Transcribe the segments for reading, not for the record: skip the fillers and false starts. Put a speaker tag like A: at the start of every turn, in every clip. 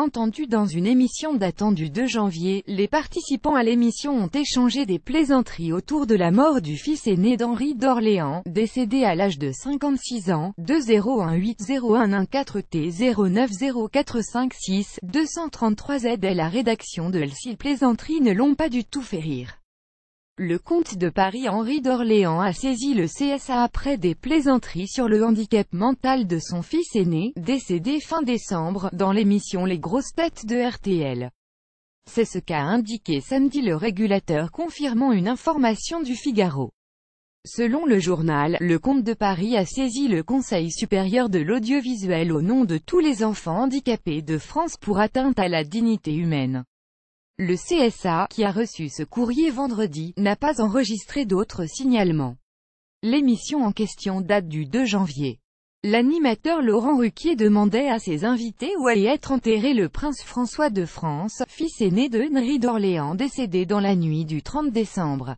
A: Entendu dans une émission datant du 2 janvier, les participants à l'émission ont échangé des plaisanteries autour de la mort du fils aîné d'Henri d'Orléans, décédé à l'âge de 56 ans, 2018014T090456-233Z et la rédaction de Ces plaisanteries ne l'ont pas du tout fait rire. Le comte de Paris Henri d'Orléans a saisi le CSA après des plaisanteries sur le handicap mental de son fils aîné, décédé fin décembre, dans l'émission Les Grosses Têtes de RTL. C'est ce qu'a indiqué samedi le régulateur confirmant une information du Figaro. Selon le journal, le comte de Paris a saisi le Conseil supérieur de l'audiovisuel au nom de tous les enfants handicapés de France pour atteinte à la dignité humaine. Le CSA, qui a reçu ce courrier vendredi, n'a pas enregistré d'autres signalements. L'émission en question date du 2 janvier. L'animateur Laurent Ruquier demandait à ses invités où allait être enterré le prince François de France, fils aîné de Henri d'Orléans décédé dans la nuit du 30 décembre.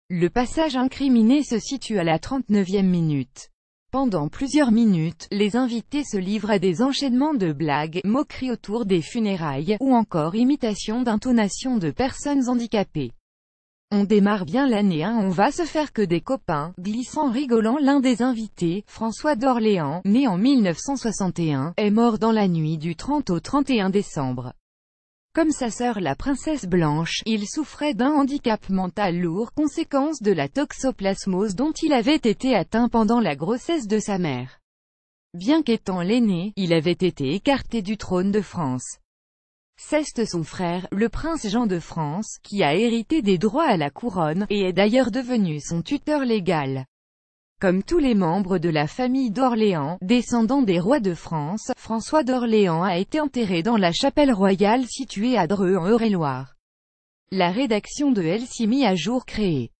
A: Le passage incriminé se situe à la 39e minute. Pendant plusieurs minutes, les invités se livrent à des enchaînements de blagues, moqueries autour des funérailles, ou encore imitations d'intonations de personnes handicapées. On démarre bien l'année, on va se faire que des copains, glissant rigolant l'un des invités. François d'Orléans, né en 1961, est mort dans la nuit du 30 au 31 décembre. Comme sa sœur la princesse Blanche, il souffrait d'un handicap mental lourd, conséquence de la toxoplasmose dont il avait été atteint pendant la grossesse de sa mère. Bien qu'étant l'aîné, il avait été écarté du trône de France. C'est son frère, le prince Jean de France, qui a hérité des droits à la couronne, et est d'ailleurs devenu son tuteur légal. Comme tous les membres de la famille d'Orléans, descendant des rois de France, François d'Orléans a été enterré dans la chapelle royale située à Dreux en Eure-et-Loir. La rédaction de Elle s'y mit à jour créée.